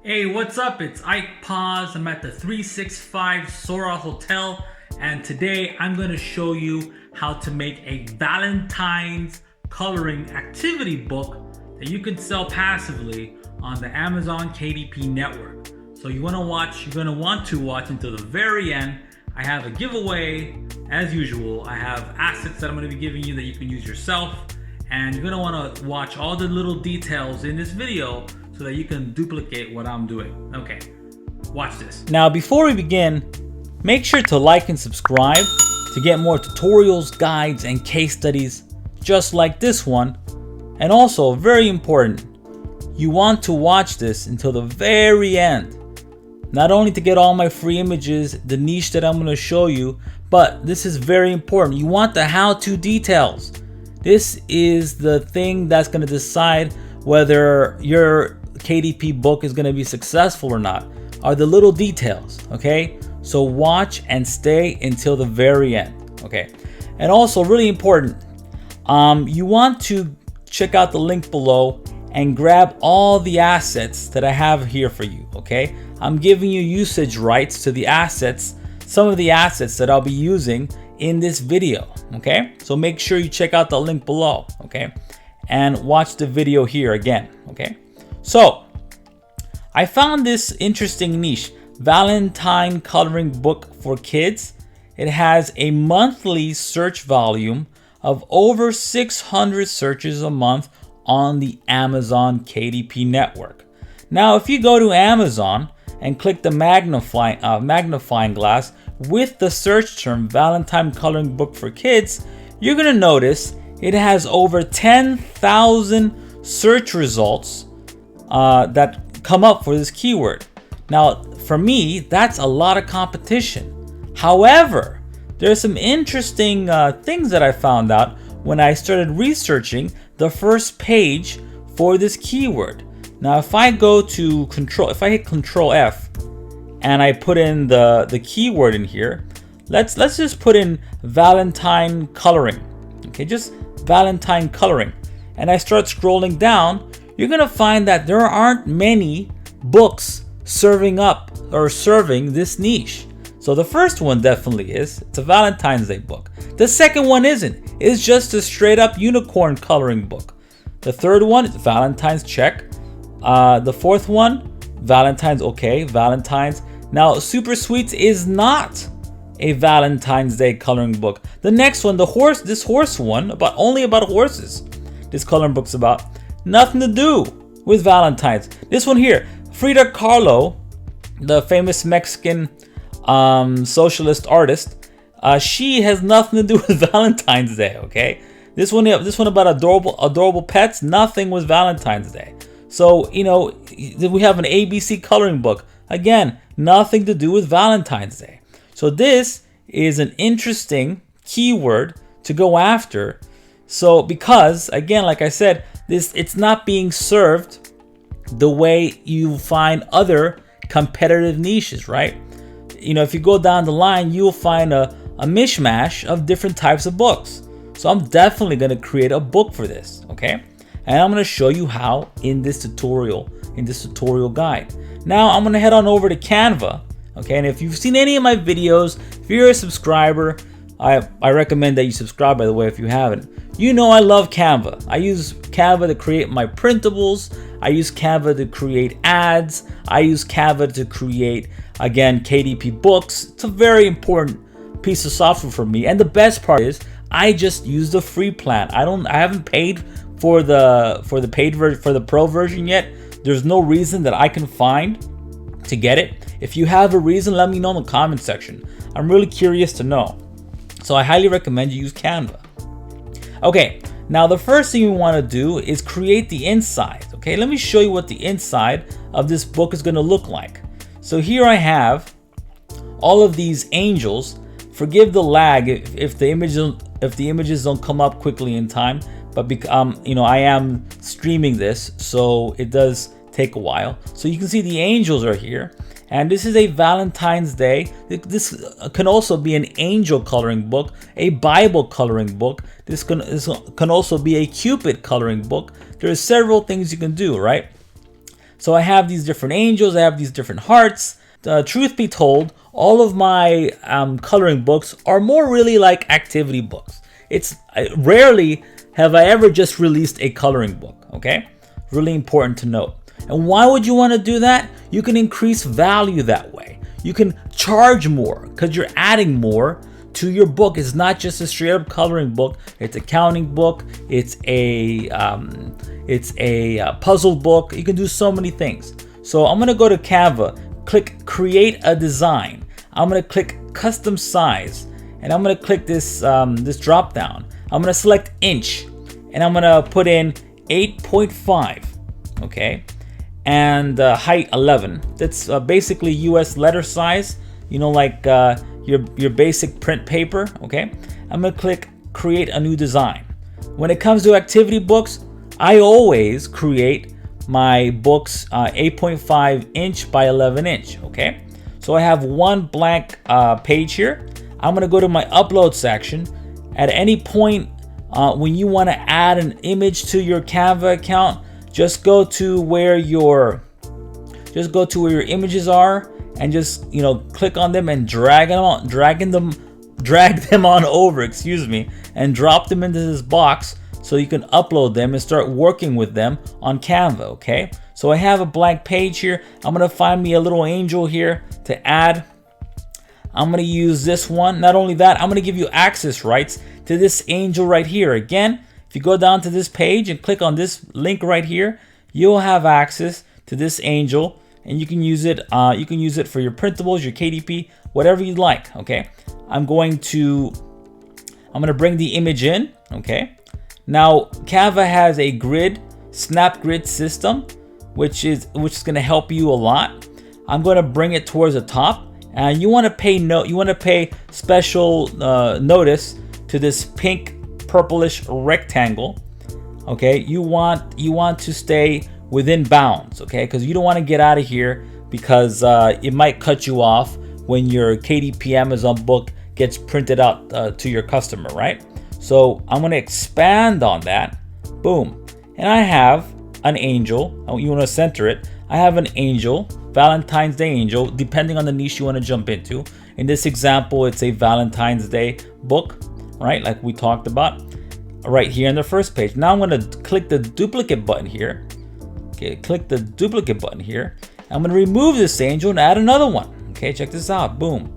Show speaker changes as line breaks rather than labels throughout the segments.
Hey, what's up? It's Ike Paz. I'm at the 365 Sora Hotel, and today I'm going to show you how to make a Valentine's coloring activity book that you can sell passively on the Amazon KDP network. So you're going to want to watch until the very end. I have a giveaway as usual. I have assets that I'm going to be giving you that you can use yourself, and you're going to want to watch all the little details in this video so that you can duplicate what I'm doing. Okay, watch this. Now, before we begin, make sure to like and subscribe to get more tutorials, guides, and case studies just like this one. And also, very important, you want to watch this until the very end. Not only to get all my free images, the niche that I'm going to show you, but this is very important. You want the how-to details. This is the thing that's going to decide whether your KDP book is going to be successful or not, are the little details. Okay, so watch and stay until the very end. Okay, and also really important, you want to check out the link below and grab all the assets that I have here for you. Okay, I'm giving you usage rights to the assets, some of the assets that I'll be using in this video. Okay, so make sure you check out the link below. Okay, and watch the video here again. Okay, so I found this interesting niche, Valentine coloring book for kids. It has a monthly search volume of over 600 searches a month on the Amazon KDP network. Now, if you go to Amazon and click the magnifying glass with the search term Valentine coloring book for kids, you're going to notice it has over 10,000 search results that come up for this keyword. Now, for me, that's a lot of competition. However, there's some interesting things that I found out when I started researching the first page for this keyword. Now, if I hit Control F and I put in the keyword in here, let's just put in Valentine coloring. Okay, just Valentine coloring, and I start scrolling down, you're gonna find that there aren't many books serving this niche. So the first one definitely is. It's a Valentine's Day book. The second one isn't. It's just a straight up unicorn coloring book. The third one is Valentine's, check. The fourth one, Valentine's, okay, Valentine's. Now, Super Sweets is not a Valentine's Day coloring book. The next one, this horse one, only about horses. This coloring book's about. Nothing to do with Valentine's. This one here, Frida Kahlo, the famous Mexican socialist artist, she has nothing to do with Valentine's Day. Okay, this one about adorable pets, nothing with Valentine's Day. So we have an ABC coloring book, again, nothing to do with Valentine's Day. So this is an interesting keyword to go after. So because, again, like I said, it's not being served the way you find other competitive niches, right? If you go down the line, you'll find a mishmash of different types of books. So I'm definitely going to create a book for this, okay? And I'm going to show you how in this tutorial guide. Now I'm going to head on over to Canva, okay? And if you've seen any of my videos, if you're a subscriber, I recommend that you subscribe, by the way, if you haven't. I love Canva. I use Canva to create my printables. I use Canva to create ads. I use Canva to create, again, KDP books. It's a very important piece of software for me. And the best part is I just use the free plan. I haven't paid for the paid version, for the pro version yet. There's no reason that I can find to get it. If you have a reason, let me know in the comment section. I'm really curious to know. So I highly recommend you use Canva. Okay, now the first thing you want to do is create the inside. Okay, let me show you what the inside of this book is going to look like. So here I have all of these angels. Forgive the lag if the images don't come up quickly in time, but I am streaming this, so it does take a while. So you can see the angels are here. And this is a Valentine's Day. This can also be an angel coloring book, a Bible coloring book. This can also be a Cupid coloring book. There are several things you can do, right? So I have these different angels, I have these different hearts. Truth be told, all of my coloring books are more really like activity books. Rarely have I ever just released a coloring book, okay? Really important to note. And why would you want to do that? You can increase value that way. You can charge more because you're adding more to your book. It's not just a straight up coloring book. It's a counting book. It's a puzzle book. You can do so many things. So I'm gonna go to Canva, click create a design. I'm gonna click custom size, and I'm gonna click this this drop down. I'm gonna select inch, and I'm gonna put in 8.5, okay, and height 11. That's basically US letter size. You know, like your basic print paper, okay? I'm gonna click create a new design. When it comes to activity books, I always create my books 8.5 inch by 11 inch, okay? So I have one blank page here. I'm gonna go to my upload section. At any point when you wanna add an image to your Canva account, just go to where your images are, and just, you know, click on them and drag them on over, excuse me, and drop them into this box so you can upload them and start working with them on Canva, okay? So I have a blank page here. I'm gonna find me a little angel here to add. I'm gonna use this one. Not only that, I'm gonna give you access rights to this angel right here. Again, if you go down to this page and click on this link right here, you'll have access to this angel, and you can use it. You can use it for your printables, your KDP, whatever you'd like. Okay, I'm gonna bring the image in. Okay, now Canva has a snap grid system, which is gonna help you a lot. I'm gonna bring it towards the top, and you want to pay special notice to this pink purplish rectangle. Okay, you want to stay within bounds, okay, because you don't want to get out of here, because it might cut you off when your KDP Amazon book gets printed out to your customer, right? So I'm going to expand on that. Boom. And I have an angel. You want to center it. I have an angel, Valentine's Day angel, depending on the niche you want to jump into. In this example, it's a Valentine's Day book, right, like we talked about right here in the first page. Now I'm going to click the duplicate button here. Okay, click the duplicate button here. I'm going to remove this angel and add another one. Okay, check this out. Boom.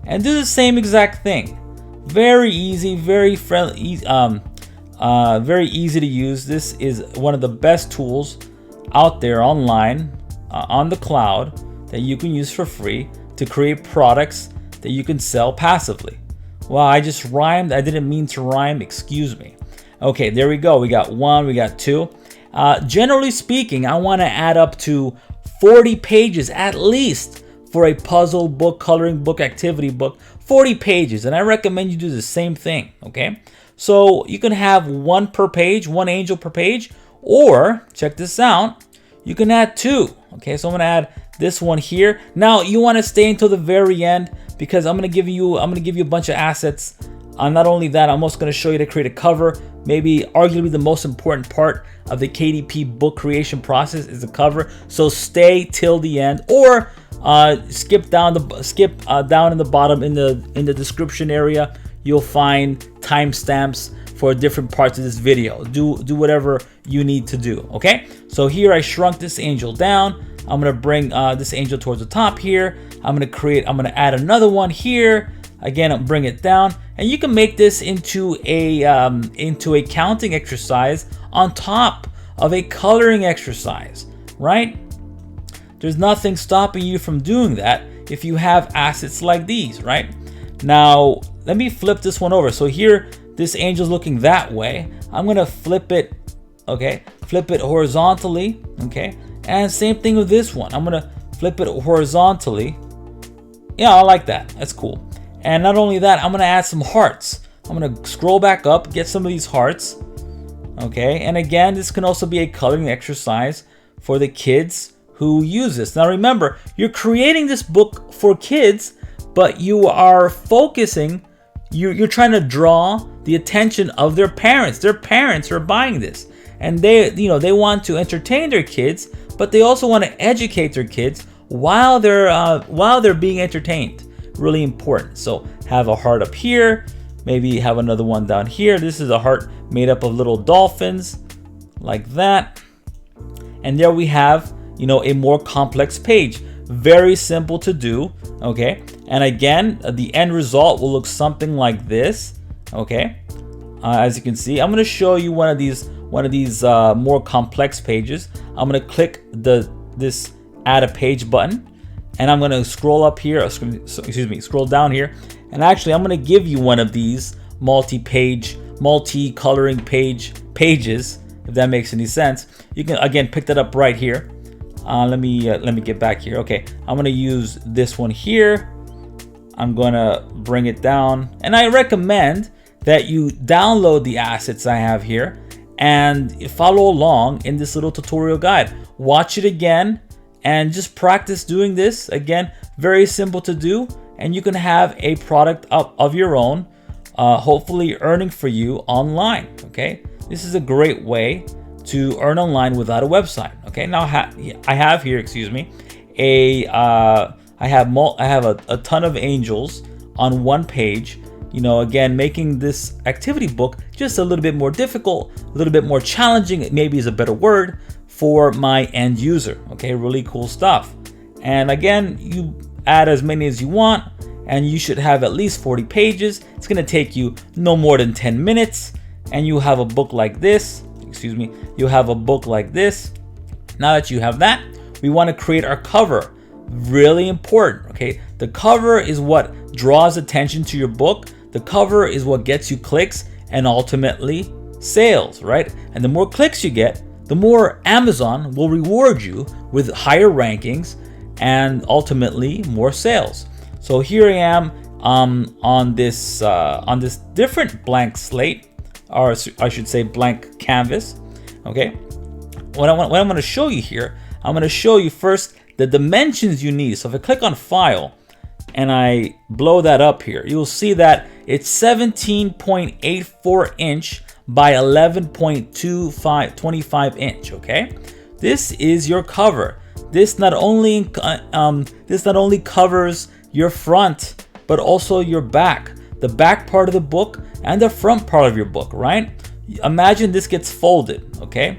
And do the same exact thing. Very easy, very friendly, very easy to use. This is one of the best tools out there online, on the cloud, that you can use for free to create products that you can sell passively. Wow, I just rhymed. I didn't mean to rhyme. Excuse me. Okay, there we go. We got one, we got two. Generally speaking, I want to add up to 40 pages at least for a puzzle book, coloring book, activity book. 40 pages, and I recommend you do the same thing, okay? So you can have one per page, one angel per page, or check this out, you can add two. Okay, so I'm gonna add this one here. Now you want to stay until the very end, because I'm gonna give you a bunch of assets. Not only that, I'm also gonna show you to create a cover. Maybe arguably the most important part of the KDP book creation process is the cover. So stay till the end, or skip down in the bottom in the description area. You'll find timestamps for different parts of this video. Do whatever you need to do. Okay. So here I shrunk this angel down. I'm gonna bring this angel towards the top here. I'm gonna add another one here. Again, I'll bring it down, and you can make this into a counting exercise on top of a coloring exercise, right? There's nothing stopping you from doing that if you have assets like these, right? Now, let me flip this one over. So here, this angel's looking that way. I'm gonna flip it, okay? Flip it horizontally, okay? And same thing with this one. I'm gonna flip it horizontally. Yeah, I like that. That's cool. And not only that, I'm gonna add some hearts. I'm gonna scroll back up, get some of these hearts. Okay, and again, this can also be a coloring exercise for the kids who use this. Now remember, you're creating this book for kids, but you are focusing, you're trying to draw the attention of their parents. Their parents are buying this, and they want to entertain their kids,
but they also want to educate their kids while they're being entertained. Really important. So have a heart up here, maybe have another one down here. This is a heart made up of little dolphins, like that. And there we have, a more complex page. Very simple to do, okay? And again, the end result will look something like this, okay? As you can see, I'm going to show you one of these more complex pages. I'm going to click this add a page button, and I'm going to scroll up here, scroll down here, and actually I'm going to give you one of these multi-coloring pages, if that makes any sense. You can again pick that up right here. Let me get back here. Okay, I'm going to use this one here. I'm going to bring it down, and I recommend that you download the assets I have here and follow along in this little tutorial guide. Watch it again and just practice doing this. Again, very simple to do, and you can have a product of your own, hopefully earning for you online. Okay, this is a great way to earn online without a website. Okay, now I have here, I have a ton of angels on one page. Again, making this activity book just a little bit more difficult, a little bit more challenging, maybe is a better word, for my end user. Okay, really cool stuff. And again, you add as many as you want, and you should have at least 40 pages. It's going to take you no more than 10 minutes, and you have a book like this. You have a book like this. Now that you have that, we want to create our cover. Really important, okay? The cover is what draws attention to your book. The cover is what gets you clicks and ultimately sales, right? And the more clicks you get, the more Amazon will reward you with higher rankings and ultimately more sales. So here I am on this different blank slate, or I should say blank canvas. Okay, what I'm going to show you here, I'm going to show you first the dimensions you need. So if I click on File and I blow that up here, you'll see that it's 17.84 inch by 11.25 inch. Okay, this is your cover. This not only covers your front, but also your back, the back part of the book and the front part of your book, right? Imagine this gets folded, okay?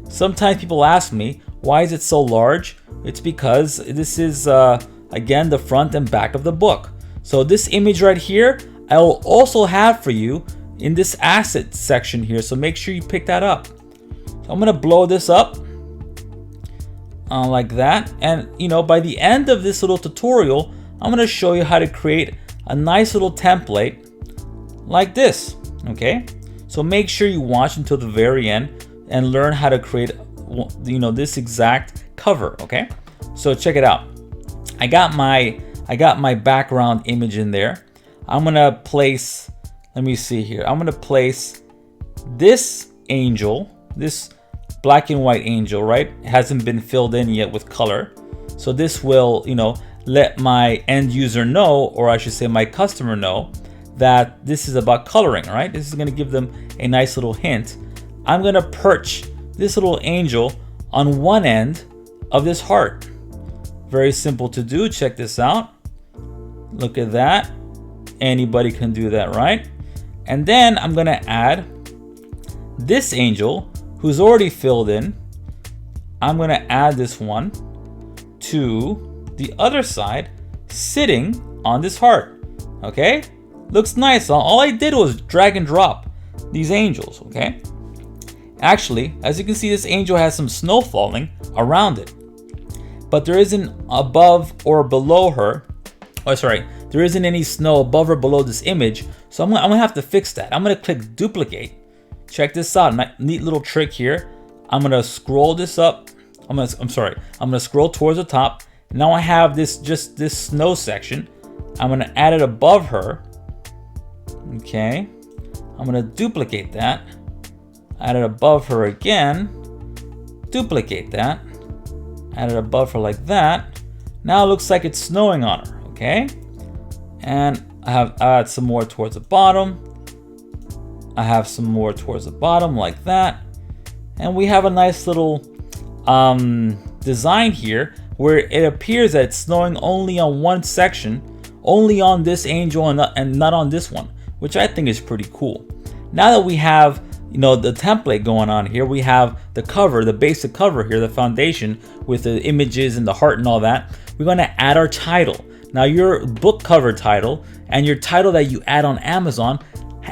Sometimes people ask me, why is it so large? It's because this is, again, the front and back of the book. So this image right here, I will also have for you in this asset section here. So make sure you pick that up. So I'm gonna blow this up like that. And by the end of this little tutorial, I'm gonna show you how to create a nice little template like this, okay? So make sure you watch until the very end and learn how to create, this exact cover, okay? So check it out. I got my background image in there. I'm gonna place, let me see here. I'm gonna place this angel, this black and white angel, right? It hasn't been filled in yet with color. So this will, let my end user know, or I should say my customer know, that this is about coloring, right? This is gonna give them a nice little hint. I'm gonna perch this little angel on one end of this heart. Very simple to do. Check this out. Look at that. Anybody can do that, right? And then I'm gonna add this angel who's already filled in. I'm gonna add this one to the other side, sitting on this heart. Okay, looks nice. All I did was drag and drop these angels. Okay, actually, as you can see, this angel has some snow falling around it, but there isn't above or below her. Oh, sorry, there isn't any snow above or below this image. So I'm gonna have to fix that. I'm gonna click duplicate. Check this out, neat little trick here. I'm gonna scroll this up. I'm gonna scroll towards the top. Now I have this snow section. I'm gonna add it above her. Okay, I'm gonna duplicate that. Add it above her again. Duplicate that. Add it above her like that. Now it looks like it's snowing on her. Okay, and I add some more towards the bottom. I have some more towards the bottom like that, and we have a nice little design here where it appears that it's snowing only on one section, only on this angel and not on this one, which I think is pretty cool. Now that we have, you know, the template going on here, we have the cover, the basic cover here, the foundation with the images and the heart and all that. We're going to add our title. Now your book cover title and your title that you add on Amazon,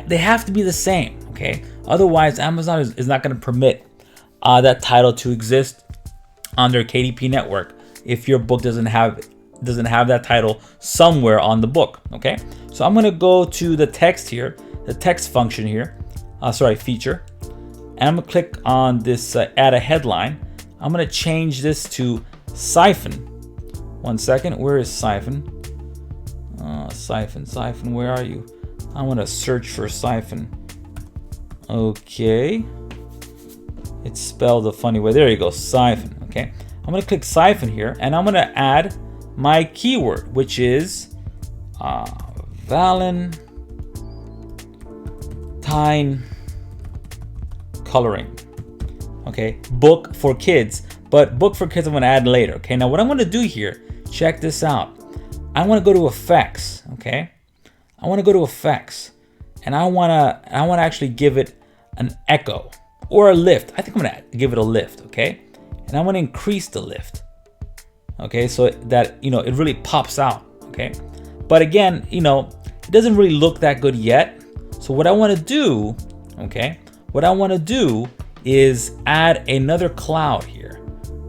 they have to be the same, okay? Otherwise, Amazon is not going to permit that title to exist on their KDP network if your book doesn't have that title somewhere on the book, okay? So I'm going to go to the text here, the text function here, feature, and I'm going to click on this add a headline. I'm going to change this to siphon. One second, where is siphon? Siphon, where are you? I want to search for siphon. Okay. It's spelled a funny way. There you go, siphon, okay? I'm going to click siphon here, and I'm going to add my keyword, which is Valentine coloring. Okay, book for kids, but book for kids I'm going to add later. Okay, now what I'm going to do here, check this out. I want to go to effects. Okay, I want to go to effects, and I want to actually give it an echo or a lift. I think I'm going to give it a lift. Okay, and I'm going to increase the lift. Okay, so that, you know, it really pops out. Okay, but again, you know, it doesn't really look that good yet. So what I want to do, okay, what I want to do is add another cloud here.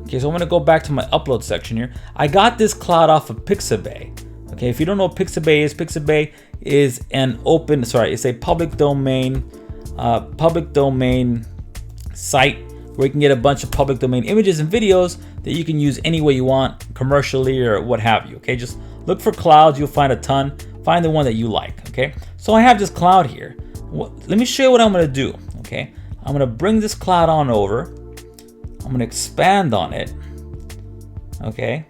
Okay, so I'm going to go back to my upload section here. I got this cloud off of Pixabay. Okay, if you don't know what Pixabay is an open, it's a public domain site where you can get a bunch of public domain images and videos that you can use any way you want, commercially or what have you. Okay, just look for clouds, you'll find a ton. Find the one that you like. Okay, so I have this cloud here. Let me show you what I'm going to do. Okay, I'm going to bring this cloud on over. I'm going to expand on it. Okay,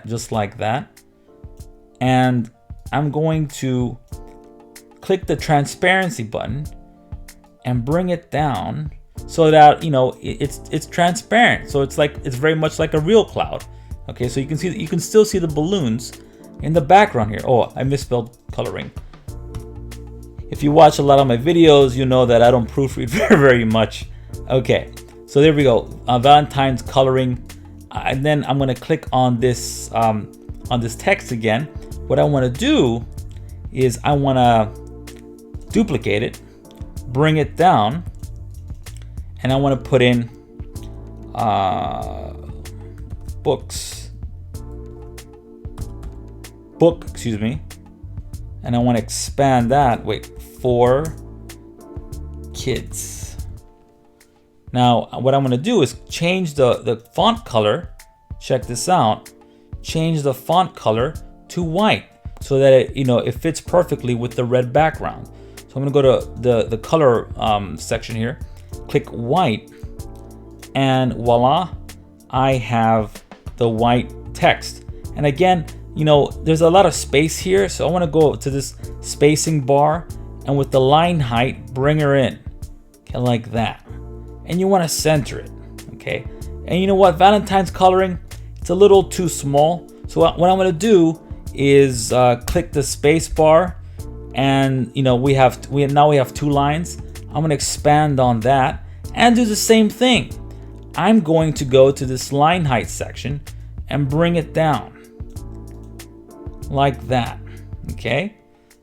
just like that. And I'm going to click the transparency button and bring it down so that, you know, it's transparent. So it's very much like a real cloud. Okay, so you can still see the balloons in the background here. Oh, I misspelled coloring. If you watch a lot of my videos, you know that I don't proofread very much. Okay, so there we go. Valentine's coloring, and then I'm gonna click on this text again. What I want to do is I want to duplicate it, bring it down, and I want to put in book, excuse me, and I want to expand that. For kids. Now, what I'm going to do is change the font color. Check this out. Change the font color to white so that it fits perfectly with the red background. So I'm going to go to the color section here, click white, and voila, I have the white text. And again, there's a lot of space here, so I want to go to this spacing bar, and with the line height, bring her in, okay, like that. And you want to center it, okay? And you know what, Valentine's coloring, it's a little too small. So what I'm going to do is click the space bar, and now we have 2 lines. I'm going to expand on that and do the same thing. I'm going to go to this line height section and bring it down like that, okay?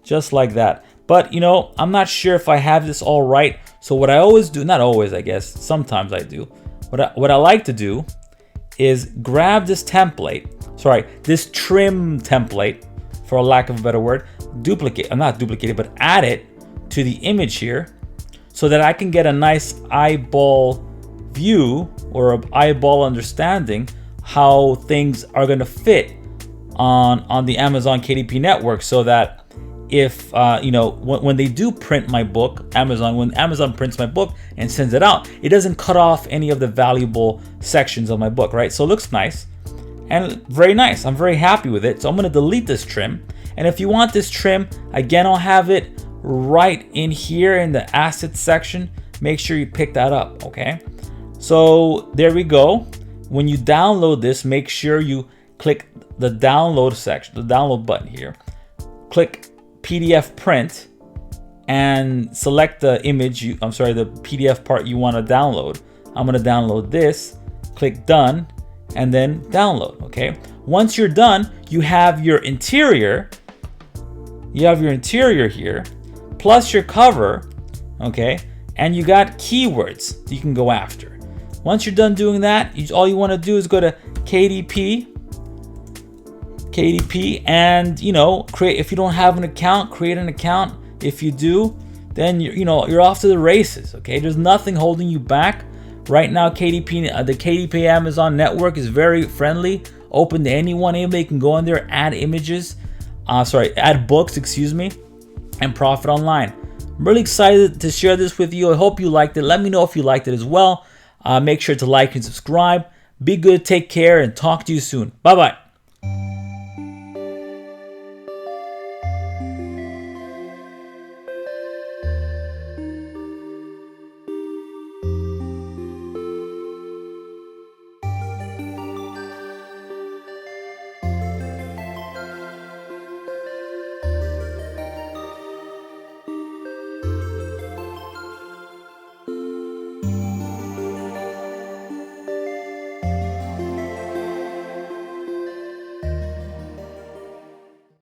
Just like that. But I'm not sure if I have this all right. So what I always do, not always, I guess, sometimes I do. What I like to do is grab this template, this trim template, for a lack of a better word, not duplicate it, but add it to the image here so that I can get a nice eyeball view or an eyeball understanding how things are going to fit on the Amazon KDP network, so that if when they do print my book, when Amazon prints my book and sends it out, it doesn't cut off any of the valuable sections of my book, right? So it looks nice and very nice. I'm very happy with it. So I'm going to delete this trim. And if you want this trim, again, I'll have it right in here in the assets section. Make sure you pick that up, okay? So there we go. when you download this, make sure you click the download section, the download button here. Click PDF print and select the image, the PDF part you want to download. I'm going to download this, click done, and then download, okay? Once you're done, you have your interior. You have your interior here, plus your cover, okay? And you got keywords that you can go after. Once you're done doing that, all you want to do is go to KDP, and create. If you don't have an account, create an account. If you do, then you're off to the races, okay? There's nothing holding you back. Right now, KDP, the KDP Amazon network is very friendly, open to anyone. Anybody can go in there, add images, add books, and profit online. I'm really excited to share this with you. I hope you liked it. Let me know if you liked it as well. Make sure to like and subscribe. Be good, take care, and talk to you soon. Bye-bye.